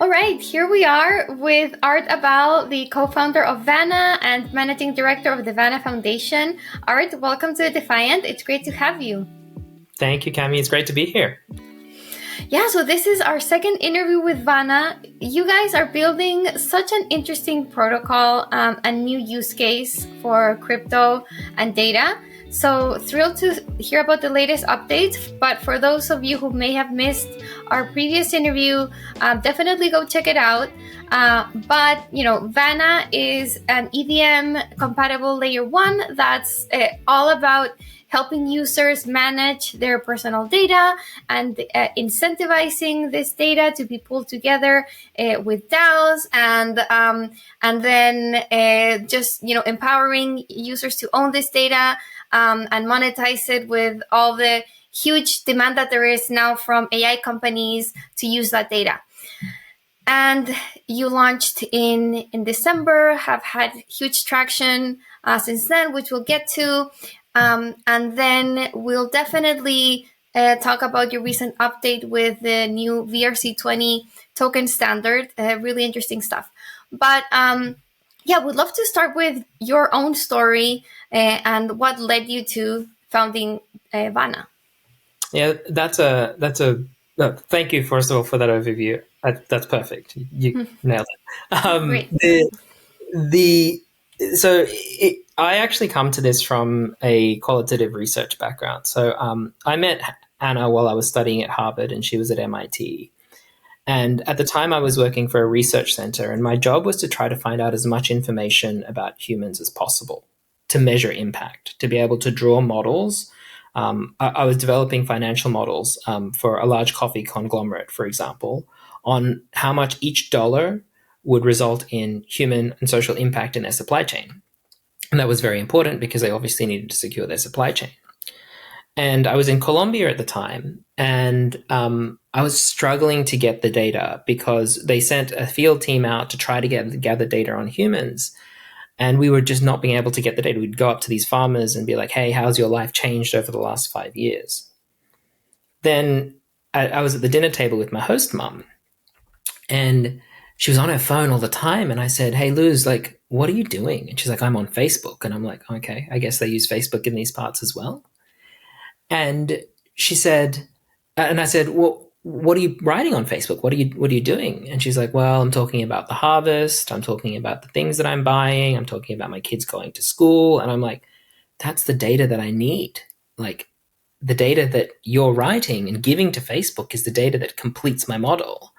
All right, here we are with Art Abal, the co-founder of Vana and managing director of the Vana Foundation. Art, welcome to Defiant. It's great to have you. Thank you, Cami. It's great to be here. Yeah, so this is our second interview with Vana. You guys are building such an interesting protocol, a new use case for crypto and data. So thrilled to hear about the latest updates. But for those of you who may have missed our previous interview, definitely go check it out. But Vana is an EVM compatible layer 1 that's all about helping users manage their personal data and incentivizing this data to be pulled together with DAOs and then just empowering users to own this data and monetize it with all the huge demand that there is now from AI companies to use that data. And you launched in December, have had huge traction since then, which we'll get to. And then we'll definitely talk about your recent update with the new VRC20 token standard. Really interesting stuff. But yeah, we'd love to start with your own story and what led you to founding Vana. Yeah, thank you, first of all, for that overview. That's perfect. You nailed it. Great. I actually come to this from a qualitative research background. So I met Anna while I was studying at Harvard, and she was at MIT. And at the time, I was working for a research center, and my job was to try to find out as much information about humans as possible to measure impact, to be able to draw models. I was developing financial models for a large coffee conglomerate, for example, on how much each dollar would result in human and social impact in their supply chain. And that was very important because they obviously needed to secure their supply chain. And I was in Colombia at the time, and I was struggling to get the data because they sent a field team out to try to gather data on humans. And we were just not being able to get the data. We'd go up to these farmers and be like, hey, how's your life changed over the last 5 years? Then I was at the dinner table with my host mom, and she was on her phone all the time. And I said, hey, Luz, like, what are you doing? And she's like, I'm on Facebook. And I'm like, okay, I guess they use Facebook in these parts as well. And she said, and I said, well, what are you writing on Facebook? What are you doing? And she's like, well, I'm talking about the harvest. I'm talking about the things that I'm buying. I'm talking about my kids going to school. And I'm like, that's the data that I need. Like, the data that you're writing and giving to Facebook is the data that completes my model.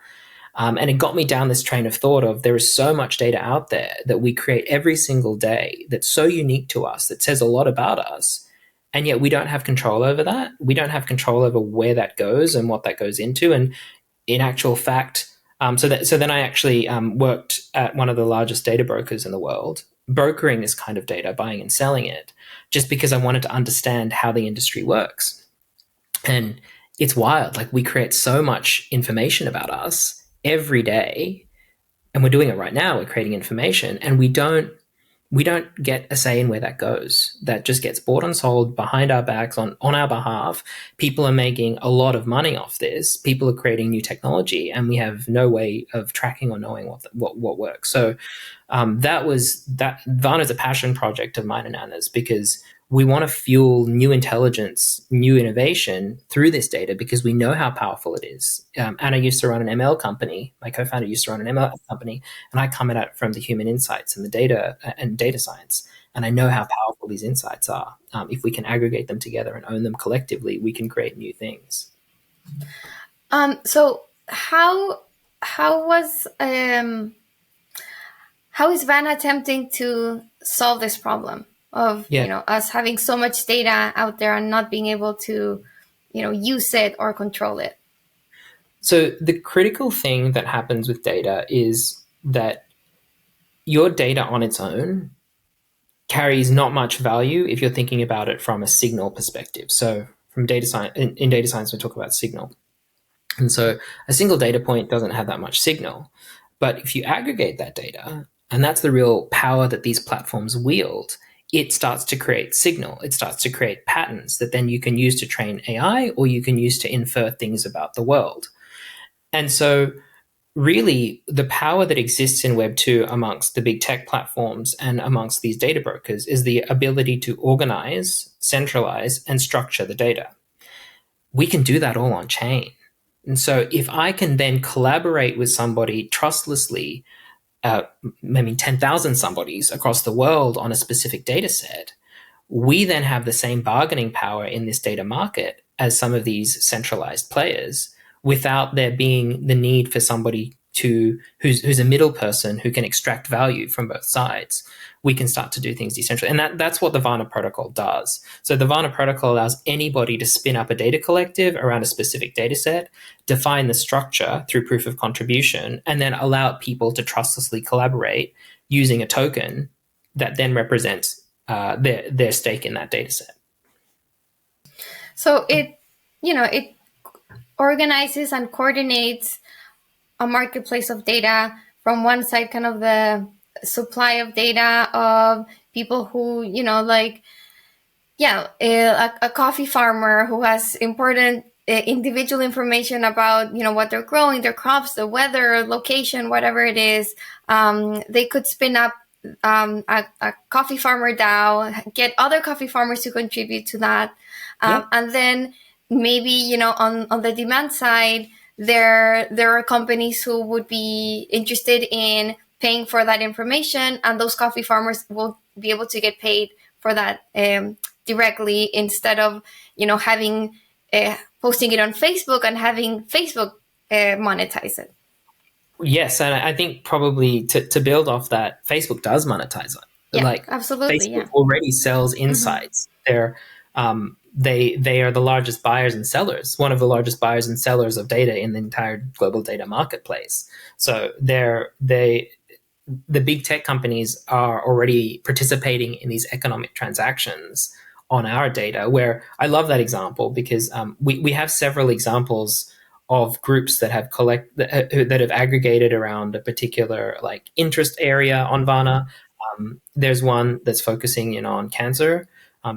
And it got me down this train of thought of there is so much data out there that we create every single day that's so unique to us, that says a lot about us. And yet we don't have control over that. We don't have control over where that goes and what that goes into. And in actual fact, so then I actually worked at one of the largest data brokers in the world, brokering this kind of data, buying and selling it, just because I wanted to understand how the industry works. And it's wild. Like, we create so much information about us every day, and we're doing it right now. We're creating information, and we don't get a say in where that goes. That just gets bought and sold behind our backs on our behalf. People are making a lot of money off this. People are creating new technology, and we have no way of tracking or knowing what works. So that Vana's a passion project of mine and Anna's, because we want to fuel new intelligence, new innovation through this data, because we know how powerful it is. Anna used to run an ML company. My co-founder used to run an ML company, and I come at it from the human insights and the data and data science. And I know how powerful these insights are. If we can aggregate them together and own them collectively, we can create new things. So how is Vana attempting to solve this problem of us having so much data out there and not being able to use it or control it? So the critical thing that happens with data is that your data on its own carries not much value if you're thinking about it from a signal perspective. So from data science, in data science, we talk about signal. And so a single data point doesn't have that much signal. But if you aggregate that data, and that's the real power that these platforms wield, it starts to create signal. It starts to create patterns that then you can use to train AI, or you can use to infer things about the world. And so really the power that exists in Web 2 amongst the big tech platforms and amongst these data brokers is the ability to organize, centralize, and structure the data. We can do that all on chain. And so if I can then collaborate with somebody trustlessly, 10,000 somebodies across the world on a specific data set, we then have the same bargaining power in this data market as some of these centralized players, without there being the need for somebody who's a middle person who can extract value from both sides. We can start to do things decentrally. And that's what the Vana protocol does. So the Vana protocol allows anybody to spin up a data collective around a specific data set, define the structure through proof of contribution, and then allow people to trustlessly collaborate using a token that then represents their stake in that data set. So it organizes and coordinates a marketplace of data. From one side, kind of the supply of data of people who, a coffee farmer who has important individual information about, what they're growing, their crops, the weather, location, whatever it is. They could spin up a coffee farmer DAO, get other coffee farmers to contribute to that. And then maybe, on the demand side, there are companies who would be interested in paying for that information, and those coffee farmers will be able to get paid for that directly, instead of having posting it on Facebook and having Facebook monetize it. Yes, and I think probably to build off that, Facebook does monetize it. Yeah, absolutely. Facebook already sells insights. Mm-hmm. They are the largest buyers and sellers, one of the largest buyers and sellers of data in the entire global data marketplace. So the big tech companies are already participating in these economic transactions on our data, where I love that example because we have several examples of groups that have that have aggregated around a particular interest area on Vana. There's one that's focusing on cancer,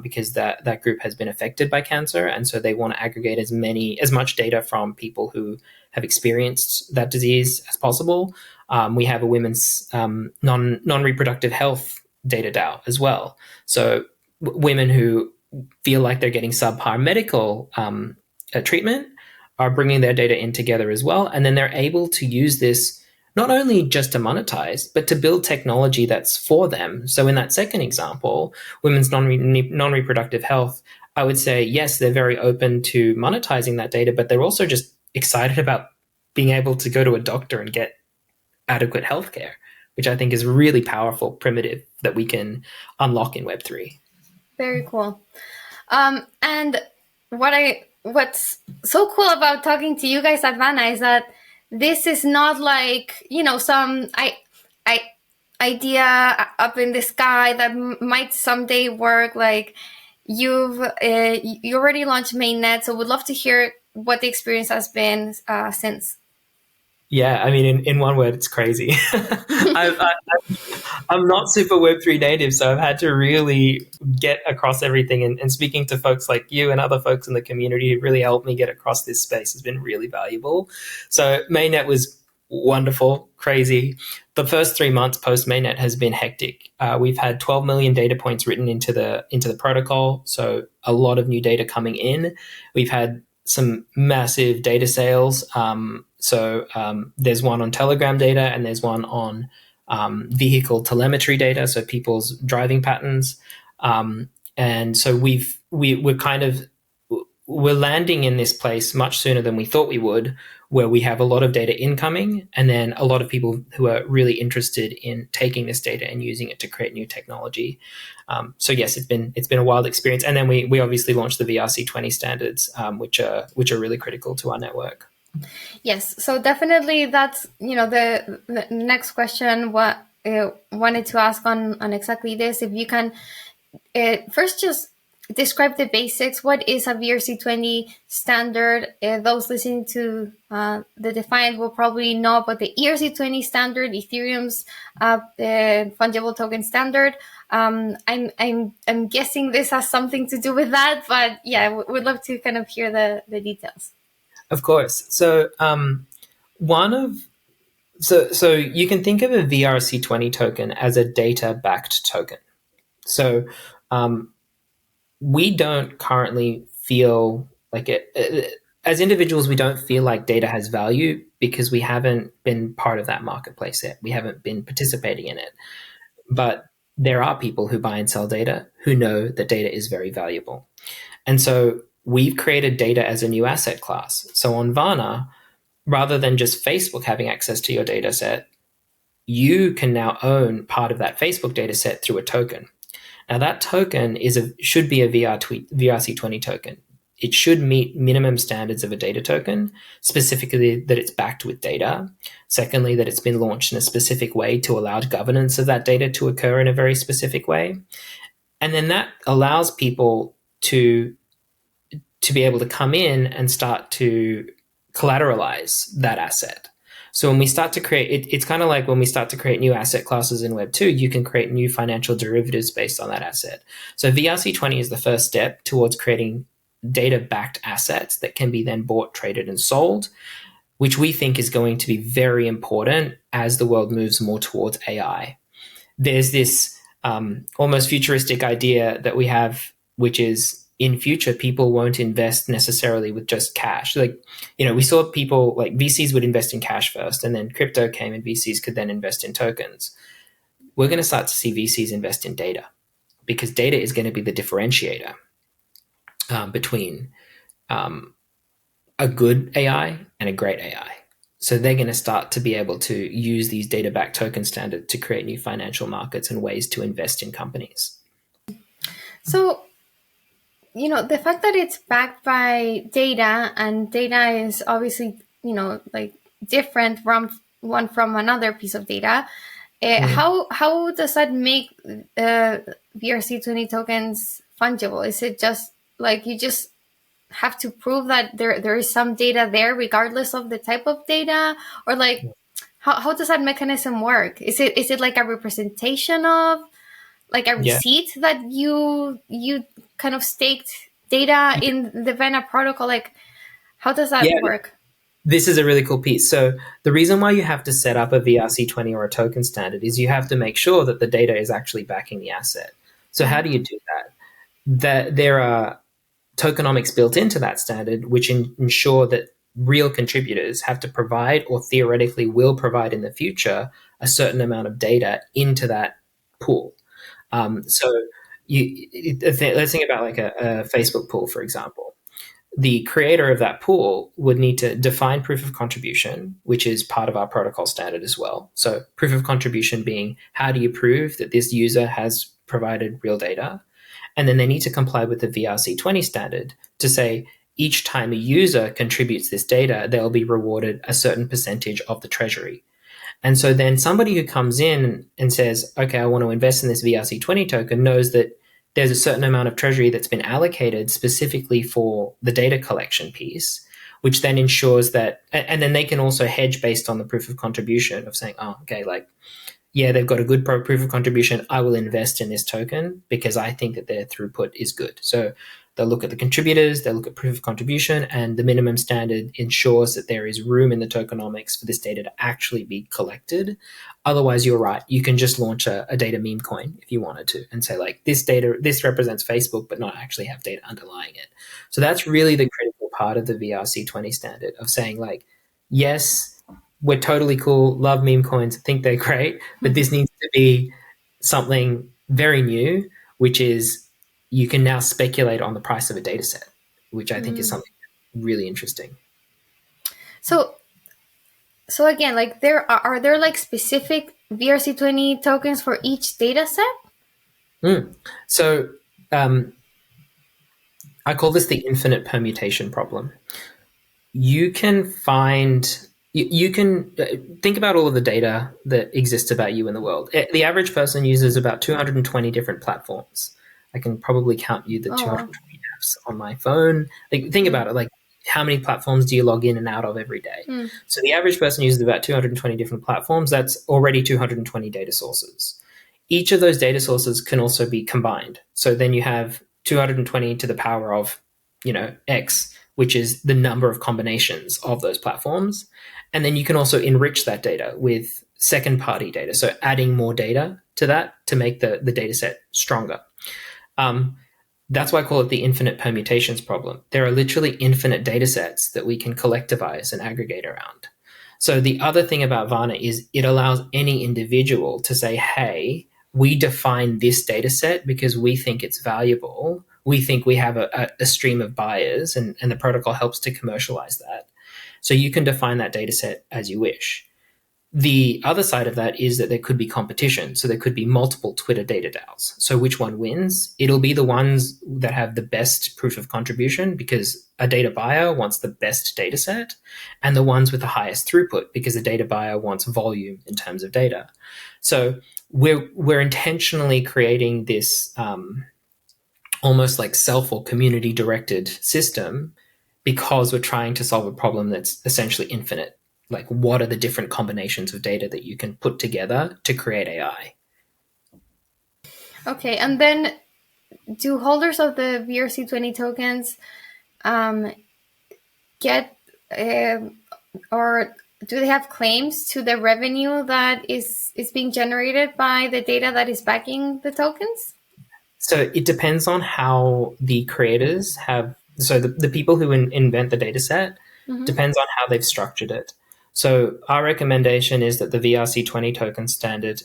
because that group has been affected by cancer, and so they want to aggregate as much data from people who have experienced that disease as possible. We have a women's non-reproductive health data DAO as well. So women who feel like they're getting subpar medical treatment are bringing their data in together as well, and then they're able to use this not only just to monetize, but to build technology that's for them. So in that second example, women's non-reproductive health, I would say, yes, they're very open to monetizing that data, but they're also just excited about being able to go to a doctor and get adequate healthcare, which I think is a really powerful primitive that we can unlock in Web3. Very cool. And what's so cool about talking to you guys at Vana is that this is not like, some idea up in the sky that might someday work. Like you already launched mainnet, so would love to hear what the experience has been since. Yeah, I mean, in one word, it's crazy. I'm not super Web3 native, so I've had to really get across everything. And speaking to folks like you and other folks in the community who really helped me get across this space has been really valuable. So mainnet was wonderful, crazy. The first 3 months post mainnet has been hectic. We've had 12 million data points written into the protocol, so a lot of new data coming in. We've had some massive data sales. There's one on Telegram data, and there's one on vehicle telemetry data, so people's driving patterns. And so we're landing in this place much sooner than we thought we would, where we have a lot of data incoming, and then a lot of people who are really interested in taking this data and using it to create new technology. So yes, it's been a wild experience. And then we obviously launched the VRC20 standards, which are really critical to our network. Yes, so definitely that's the next question. What wanted to ask on exactly this, if you can first just describe the basics. What is a VRC20 standard? Those listening to the Defiant will probably know about the ERC20 standard, Ethereum's fungible token standard. I'm guessing this has something to do with that, but yeah, we'd love to kind of hear the details. Of course. So one of So you can think of a VRC20 token as a data-backed token. So we don't currently feel like it, as individuals, we don't feel like data has value because we haven't been part of that marketplace yet. We haven't been participating in it. But there are people who buy and sell data who know that data is very valuable. And so we've created data as a new asset class. So on Vana, rather than just Facebook having access to your data set, you can now own part of that Facebook data set through a token. Now that token should be a VRC20 token. It should meet minimum standards of a data token, specifically that it's backed with data. Secondly, that it's been launched in a specific way to allow governance of that data to occur in a very specific way. And then that allows people to be able to come in and start to collateralize that asset. So when we start to create, it's kind of like when we start to create new asset classes in Web2, you can create new financial derivatives based on that asset. So VRC20 is the first step towards creating data-backed assets that can be then bought, traded, and sold, which we think is going to be very important as the world moves more towards AI. There's this almost futuristic idea that we have, which is in future, people won't invest necessarily with just cash. Like, we saw people like VCs would invest in cash first, and then crypto came and VCs could then invest in tokens. We're going to start to see VCs invest in data because data is going to be the differentiator between a good AI and a great AI. So they're going to start to be able to use these data-backed token standards to create new financial markets and ways to invest in companies. So, the fact that it's backed by data, and data is obviously, like different from one from another piece of data. How does that make VRC20 tokens fungible? Is it just like you just have to prove that there is some data there regardless of the type of data, or like how does that mechanism work? Is it like a representation of like a receipt that you kind of staked data in the Vana protocol? Like, how does that work? This is a really cool piece. So the reason why you have to set up a VRC20 or a token standard is you have to make sure that the data is actually backing the asset. So how do you do that? There are tokenomics built into that standard, which ensure that real contributors have to provide, or theoretically will provide in the future, a certain amount of data into that pool. So let's think about like a Facebook pool, for example. The creator of that pool would need to define proof of contribution, which is part of our protocol standard as well. So proof of contribution being, how do you prove that this user has provided real data? And then they need to comply with the VRC20 standard to say, each time a user contributes this data, they'll be rewarded a certain percentage of the treasury. And so then somebody who comes in and says, okay, I want to invest in this VRC20 token, knows that there's a certain amount of treasury that's been allocated specifically for the data collection piece, which then ensures that, and then they can also hedge based on the proof of contribution of saying, oh, okay, like, yeah, they've got a good proof of contribution. I will invest in this token because I think that their throughput is good. So they'll look at the contributors, they'll look at proof of contribution, and the minimum standard ensures that there is room in the tokenomics for this data to actually be collected. Otherwise, you're right. You can just launch a data meme coin if you wanted to and say, like, this represents Facebook, but not actually have data underlying it. So that's really the critical part of the VRC20 standard of saying, like, yes, we're totally cool, love meme coins, think they're great, but this needs to be something very new, which is you can now speculate on the price of a data set, which I think is something really interesting. So again, like are there like specific VRC20 tokens for each data set? So I call this the infinite permutation problem. You can think about all of the data that exists about you in the world. The average person uses about 220 different platforms. I can probably count you the 220 apps on my phone. Like, think about it. Like, how many platforms do you log in and out of every day? So the average person uses about 220 different platforms. That's already 220 data sources. Each of those data sources can also be combined. So then you have 220 to the power of, X, which is the number of combinations of those platforms. And then you can also enrich that data with second-party data, so adding more data to that to make the data set stronger. That's why I call it the infinite permutations problem. There are literally infinite data sets that we can collectivize and aggregate around. So the other thing about Vana is it allows any individual to say, hey, we define this data set because we think it's valuable. We think we have a stream of buyers, and the protocol helps to commercialize that. So you can define that data set as you wish. The other side of that is that there could be competition. So there could be multiple Twitter data DAOs. So which one wins? It'll be the ones that have the best proof of contribution because a data buyer wants the best data set, and the ones with the highest throughput because the data buyer wants volume in terms of data. So we're intentionally creating this almost like self or community directed system because we're trying to solve a problem that's essentially infinite. Like, what are the different combinations of data that you can put together to create AI? Okay, and then do holders of the VRC20 tokens get or do they have claims to the revenue that is being generated by the data that is backing the tokens? So it depends on how the creators have. So the people who invent the data set depends on how they've structured it. So our recommendation is that the VRC20 token standard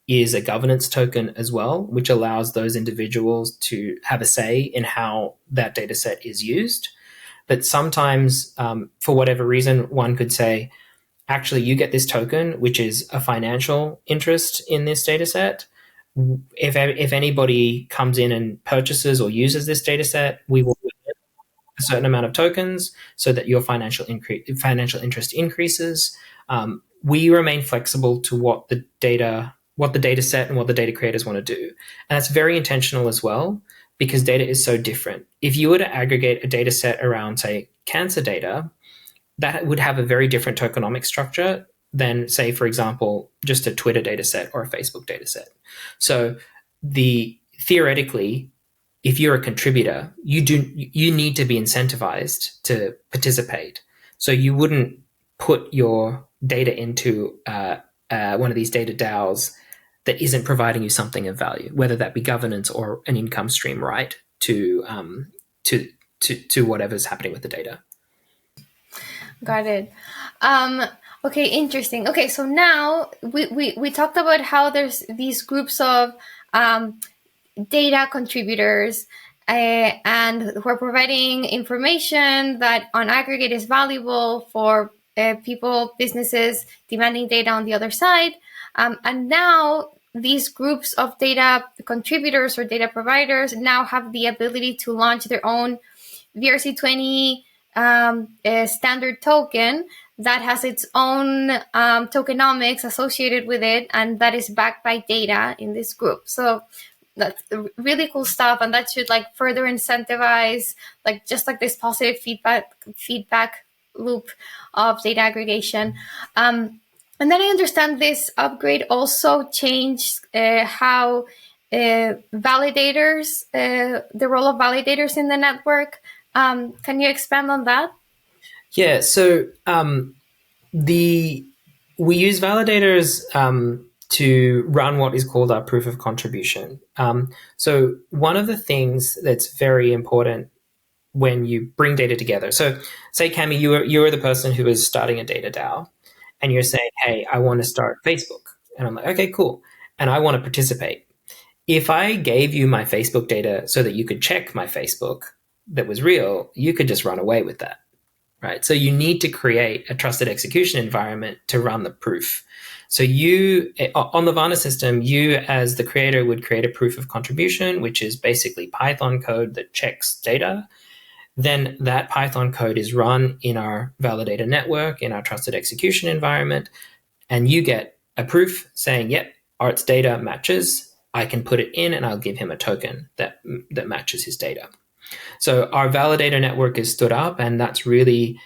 is a governance token as well, which allows those individuals to have a say in how that data set is used. But sometimes, for whatever reason, one could say, actually, you get this token, which is a financial interest in this data set. If anybody comes in and purchases or uses this data set, we will get a certain amount of tokens so that your financial interest increases. We remain flexible to what the data set and what the data creators want to do. And that's very intentional as well, because data is so different. If you were to aggregate a data set around, say, cancer data, that would have a very different tokenomic structure than, say, for example, just a Twitter data set or a Facebook data set. So theoretically, if you're a contributor, you need to be incentivized to participate. So you wouldn't put your data into one of these data DAOs that isn't providing you something of value, whether that be governance or an income stream right to whatever's happening with the data. Got it. Okay, interesting. Okay, so now we talked about how there's these groups of data contributors and who are providing information that on aggregate is valuable for people, businesses demanding data on the other side. And now these groups of data contributors or data providers now have the ability to launch their own VRC20 standard token that has its own tokenomics associated with it, and that is backed by data in this group. So that's really cool stuff, and that should like further incentivize just this positive feedback loop of data aggregation. And then I understand this upgrade also changed how validators, the role of validators in the network. Can you expand on that? Yeah, so we use validators to run what is called our proof of contribution. So one of the things that's very important when you bring data together. So say, Cami, you are the person who is starting a data DAO, and you're saying, hey, I want to start Facebook. And I'm like, okay, cool. And I want to participate. If I gave you my Facebook data so that you could check my Facebook that was real, you could just run away with that, right? So you need to create a trusted execution environment to run the proof. So you, on the Vana system, you as the creator would create a proof of contribution, which is basically Python code that checks data. Then that Python code is run in our validator network, in our trusted execution environment, and you get a proof saying, yep, Art's data matches. I can put it in and I'll give him a token that matches his data. So our validator network is stood up, and that's really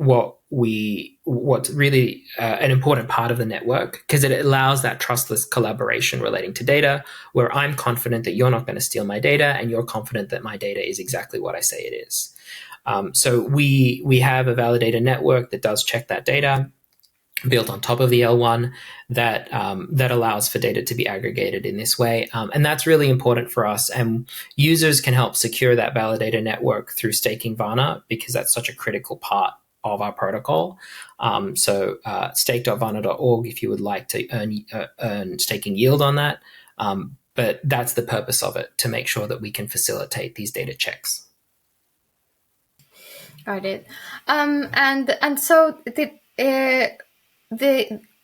what's really an important part of the network, because it allows that trustless collaboration relating to data, where I'm confident that you're not going to steal my data and you're confident that my data is exactly what I say it is. So we have a validator network that does check that data, built on top of the L1, that that allows for data to be aggregated in this way, and that's really important for us. And users can help secure that validator network through staking Vana, because that's such a critical part of our protocol. So stake.vana.org if you would like to earn staking yield on that. But that's the purpose of it, to make sure that we can facilitate these data checks. Got it. And so the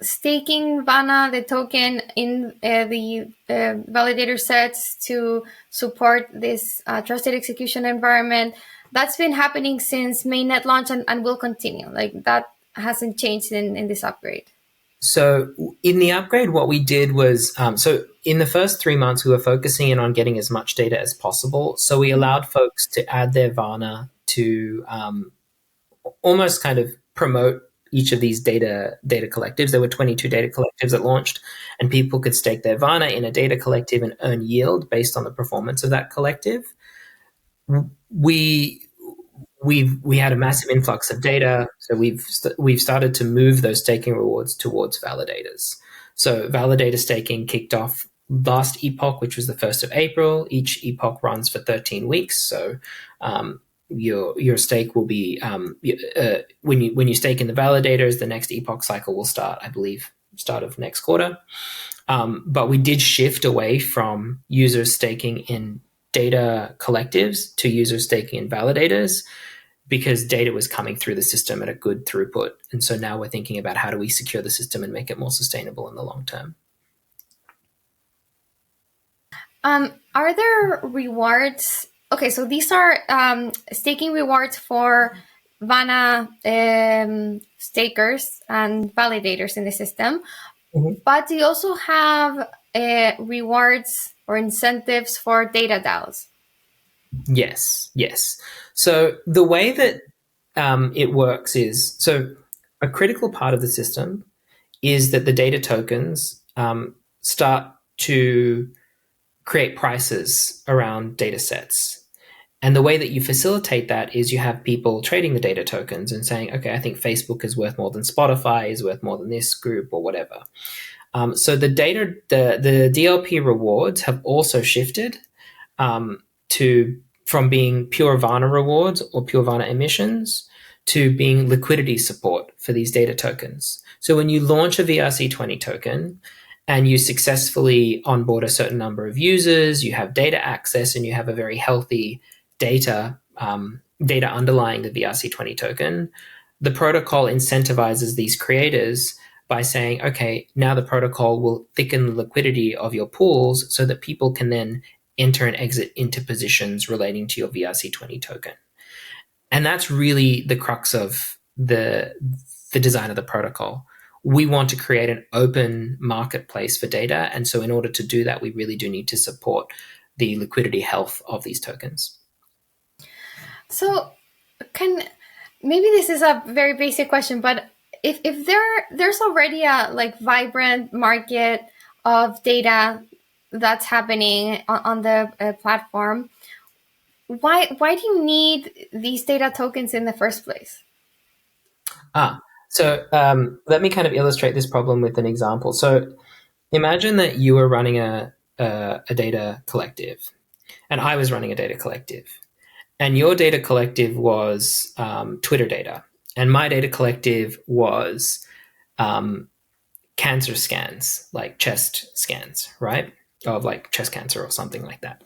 staking Vana, the token in the validator sets to support this trusted execution environment, that's been happening since mainnet launch and will continue. Like, that hasn't changed in this upgrade. So in the upgrade, what we did was, so in the first 3 months, we were focusing in on getting as much data as possible. So we allowed folks to add their Vana to almost kind of promote each of these data collectives. There were 22 data collectives that launched, and people could stake their Vana in a data collective and earn yield based on the performance of that collective. We had a massive influx of data, so we've started to move those staking rewards towards validators. So validator staking kicked off last epoch, which was the 1st of April. Each epoch runs for 13 weeks. So your stake will be when you stake in the validators, the next epoch cycle will start, I believe, start of next quarter. But we did shift away from users staking in data collectives to users staking in validators, because data was coming through the system at a good throughput. And so now we're thinking about how do we secure the system and make it more sustainable in the long term. Are there rewards? Okay, so these are staking rewards for Vana stakers and validators in the system. Mm-hmm. But do you also have rewards or incentives for data DAOs? Yes. So the way that it works is, so a critical part of the system is that the data tokens start to create prices around data sets. And the way that you facilitate that is you have people trading the data tokens and saying, okay, I think Facebook is worth more than Spotify, is worth more than this group, or whatever. So the DLP rewards have also shifted from being pure Vana rewards or pure Vana emissions to being liquidity support for these data tokens. So when you launch a VRC20 token and you successfully onboard a certain number of users, you have data access, and you have a very healthy data underlying the VRC20 token, the protocol incentivizes these creators by saying, okay, now the protocol will thicken the liquidity of your pools so that people can then enter and exit into positions relating to your VRC20 token. And that's really the crux of the design of the protocol. We want to create an open marketplace for data. And so in order to do that, we really do need to support the liquidity health of these tokens. So maybe this is a very basic question, but if there's already a vibrant market of data that's happening on the platform, why do you need these data tokens in the first place? So let me kind of illustrate this problem with an example. So imagine that you were running a data collective, and I was running a data collective, and your data collective was Twitter data, and my data collective was cancer scans, like chest scans, right? Of like chest cancer or something like that.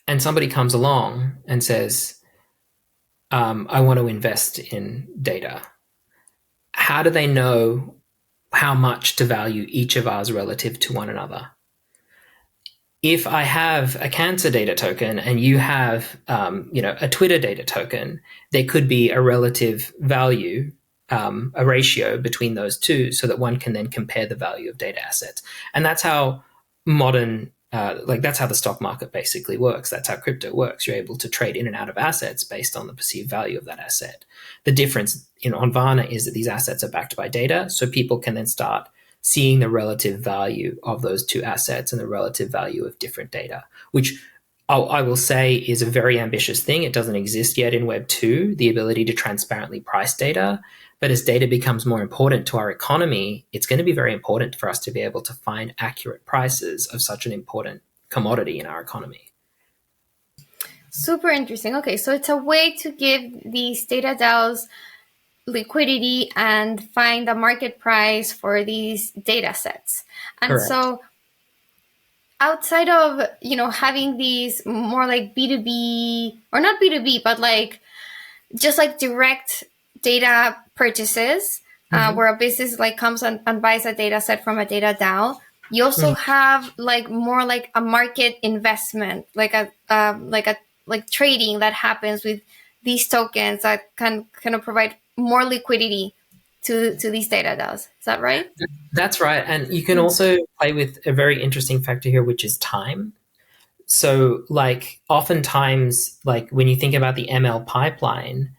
And somebody comes along and says, I want to invest in data. How do they know how much to value each of ours relative to one another? If I have a cancer data token and you have, a Twitter data token, there could be a relative value, a ratio between those two, so that one can then compare the value of data assets. And that's how that's how the stock market basically works. That's how crypto works. You're able to trade in and out of assets based on the perceived value of that asset. The difference on Vana is that these assets are backed by data, so people can then start seeing the relative value of those two assets and the relative value of different data, which I will say is a very ambitious thing. It doesn't exist yet in Web 2, the ability to transparently price data. But as data becomes more important to our economy, it's going to be very important for us to be able to find accurate prices of such an important commodity in our economy. Super interesting. Okay, so it's a way to give these data DAOs liquidity and find a market price for these data sets. And Correct. so outside of, having these more like B2B, or not B2B, but like just like direct data purchases, where a business like comes and buys a data set from a data DAO, you also have like more like a market investment, like like trading that happens with these tokens that can kind of provide more liquidity to these data DAOs. Is that right? That's right. And you can also play with a very interesting factor here, which is time. So, like, oftentimes, like, when you think about the ML pipeline,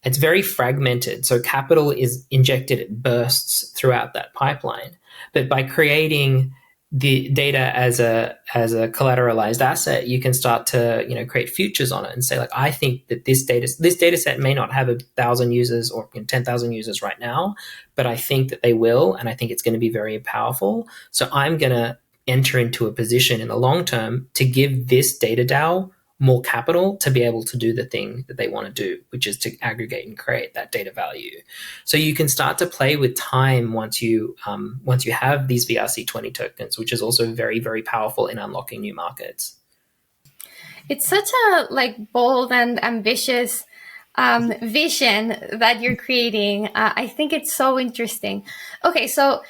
it's very fragmented. So capital is injected at bursts throughout that pipeline. But by creating the data as a collateralized asset, you can start to create futures on it and say, like, I think that this data set may not have 1,000 users or 10,000 users right now, but I think that they will, and I think it's going to be very powerful. So I'm going to enter into a position in the long term to give this data DAO more capital to be able to do the thing that they want to do, which is to aggregate and create that data value. So you can start to play with time once you have these VRC20 tokens, which is also very, very powerful in unlocking new markets. It's such a like bold and ambitious vision that you're creating. I think it's so interesting. Okay, so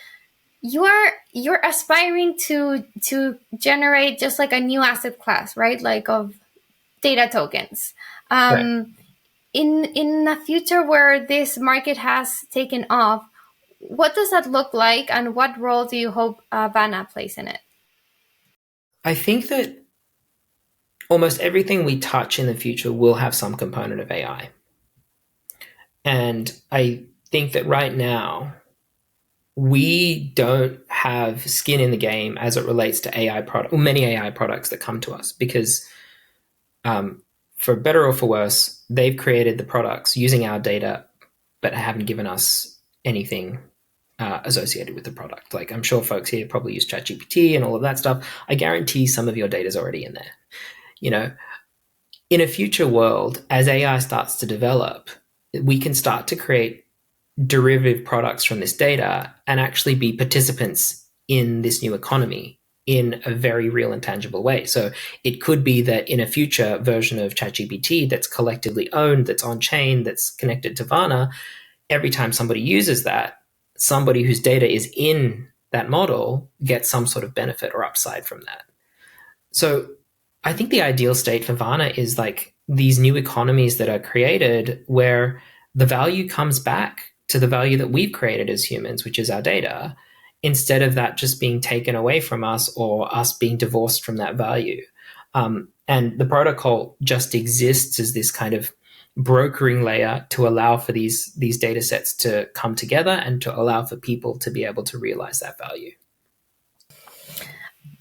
you're aspiring to generate just like a new asset class, right? Like of data tokens. Right. In a future where this market has taken off, what does that look like, and what role do you hope Vana plays in it? I think that almost everything we touch in the future will have some component of AI. And I think that right now, we don't have skin in the game as it relates to AI product, or many AI products that come to us, because for better or for worse, they've created the products using our data, but haven't given us anything associated with the product. Like, I'm sure folks here probably use ChatGPT and all of that stuff. I guarantee some of your data is already in there. In a future world, as AI starts to develop, we can start to create derivative products from this data and actually be participants in this new economy in a very real and tangible way. So it could be that in a future version of ChatGPT that's collectively owned, that's on chain, that's connected to Vana, every time somebody uses that, somebody whose data is in that model gets some sort of benefit or upside from that. So I think the ideal state for Vana is like these new economies that are created where the value comes back to the value that we've created as humans, which is our data, instead of that just being taken away from us or us being divorced from that value. And the protocol just exists as this kind of brokering layer to allow for these data sets to come together and to allow for people to be able to realize that value.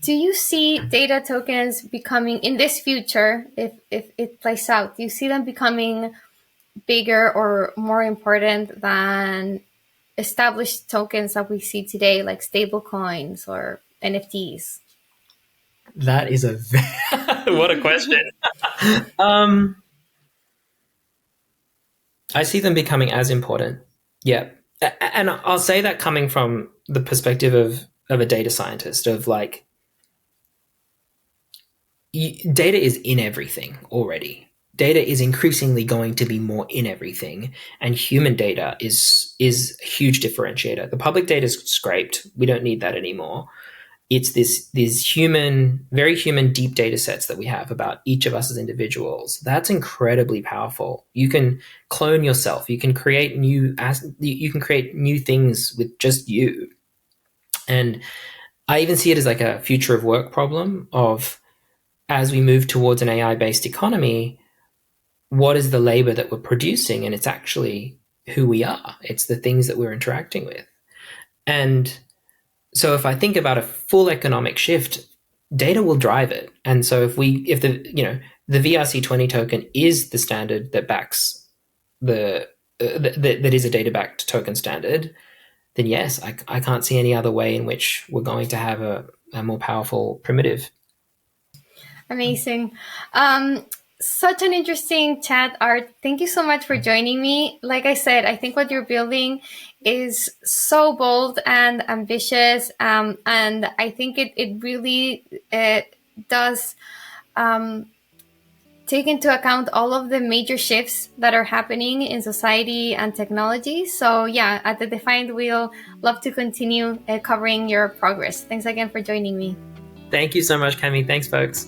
Do you see data tokens becoming, in this future, if it plays out, do you see them becoming bigger or more important than established tokens that we see today, like stablecoins or NFTs? That is what a question. I see them becoming as important. Yeah. And I'll say that coming from the perspective of a data scientist, of like, data is in everything already. Data is increasingly going to be more in everything, and human data is a huge differentiator. The public data is scraped. We don't need that anymore. It's these human, very human, deep data sets that we have about each of us as individuals. That's incredibly powerful. You can clone yourself. You can create new things with just you. And I even see it as like a future of work problem of, as we move towards an AI-based economy, what is the labor that we're producing? And it's actually who we are. It's the things that we're interacting with. And so if I think about a full economic shift, data will drive it. And so if the VRC20 token is the standard that backs that is a data backed token standard, then yes, I can't see any other way in which we're going to have a more powerful primitive. Amazing. Such an interesting chat, Art. Thank you so much for joining me. Like I said, I think what you're building is so bold and ambitious. And I think it really does take into account all of the major shifts that are happening in society and technology. So yeah, at the Defiant, we'll love to continue covering your progress. Thanks again for joining me. Thank you so much, Cami. Thanks, folks.